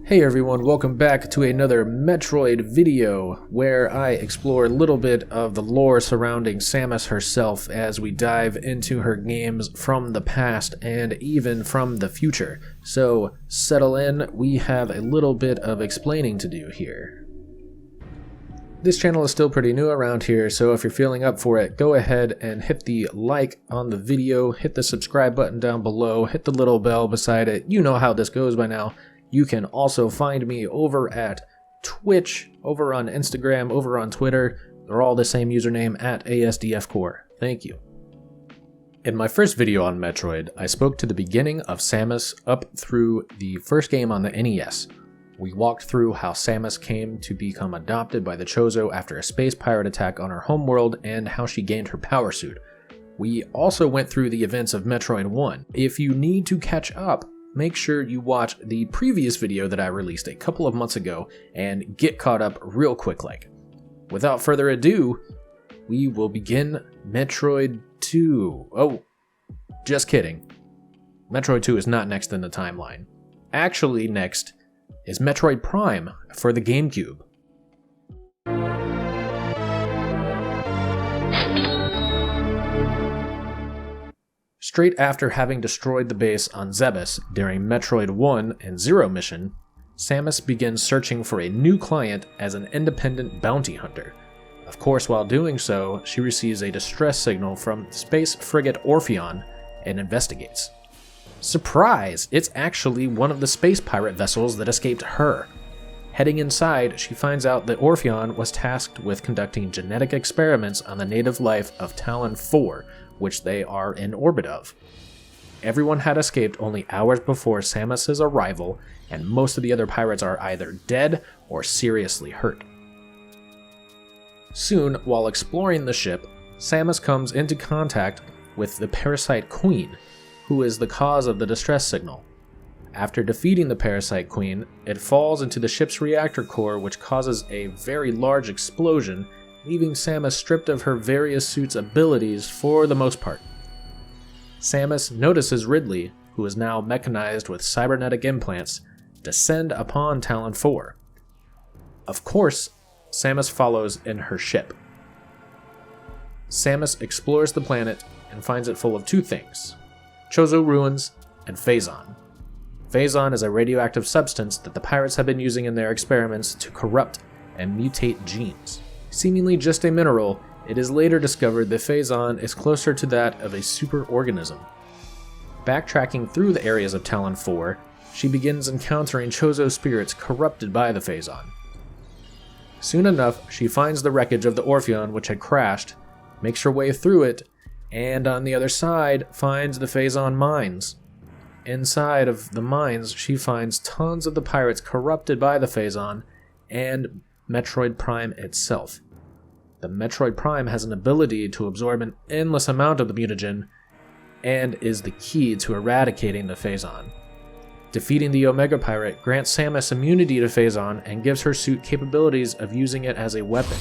Hey everyone, welcome back to another Metroid video where I explore a little bit of the lore surrounding Samus herself as we dive into her games from the past and even from the future. So settle in, we have a little bit of explaining to do here. This channel is still pretty new around here, so if you're feeling up for it, go ahead and hit the like on the video, hit the subscribe button down below, hit the little bell beside it. You know how this goes by now. You can also find me over at Twitch, over on Instagram, over on Twitter. They're all the same username at ASDFcore. Thank you. In my first video on Metroid, I spoke to the beginning of Samus up through the first game on the NES. We walked through how Samus came to become adopted by the Chozo after a space pirate attack on her homeworld and how she gained her power suit. We also went through the events of Metroid 1. If you need to catch up, make sure you watch the previous video that I released a couple of months ago and get caught up real quick like. Without further ado, we will begin Metroid 2. Oh, just kidding. Metroid 2 is not next in the timeline. Actually, next is Metroid Prime for the GameCube. Straight after having destroyed the base on Zebes during Metroid 1 and 0 mission, Samus begins searching for a new client as an independent bounty hunter. Of course, while doing so, she receives a distress signal from space frigate Orpheon and investigates. Surprise! It's actually one of the space pirate vessels that escaped her. Heading inside, she finds out that Orpheon was tasked with conducting genetic experiments on the native life of Talon 4, which they are in orbit of. Everyone had escaped only hours before Samus's arrival, and most of the other pirates are either dead or seriously hurt. Soon, while exploring the ship, Samus comes into contact with the Parasite Queen, who is the cause of the distress signal. After defeating the Parasite Queen, it falls into the ship's reactor core, which causes a very large explosion, leaving Samus stripped of her various suit's abilities for the most part. Samus notices Ridley, who is now mechanized with cybernetic implants, descend upon Talon 4. Of course, Samus follows in her ship. Samus explores the planet and finds it full of two things: Chozo ruins and Phazon. Phazon is a radioactive substance that the pirates have been using in their experiments to corrupt and mutate genes. Seemingly just a mineral, it is later discovered that Phazon is closer to that of a superorganism. Backtracking through the areas of Talon 4, she begins encountering Chozo spirits corrupted by the Phazon. Soon enough, she finds the wreckage of the Orpheon which had crashed, makes her way through it, and on the other side finds the Phazon mines. Inside of the mines, she finds tons of the pirates corrupted by the Phazon and Metroid Prime itself. The Metroid Prime has an ability to absorb an endless amount of the mutagen and is the key to eradicating the Phazon. Defeating the Omega Pirate grants Samus immunity to Phazon and gives her suit capabilities of using it as a weapon.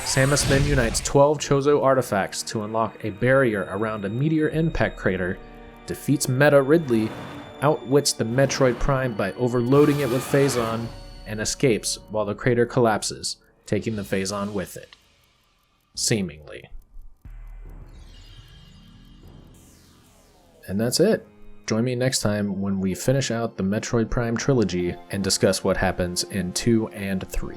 Samus then unites 12 Chozo artifacts to unlock a barrier around a meteor impact crater, defeats Meta Ridley, outwits the Metroid Prime by overloading it with Phazon, and escapes while the crater collapses, taking the Phazon with it. Seemingly. And that's it. Join me next time when we finish out the Metroid Prime trilogy and discuss what happens in 2 and 3.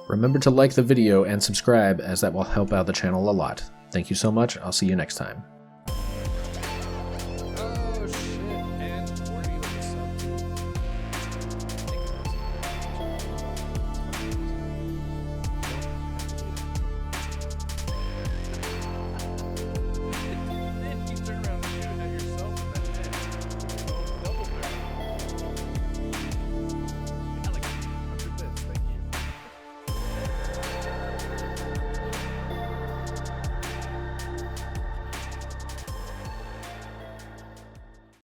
Remember to like the video and subscribe, as that will help out the channel a lot. Thank you so much. I'll see you next time.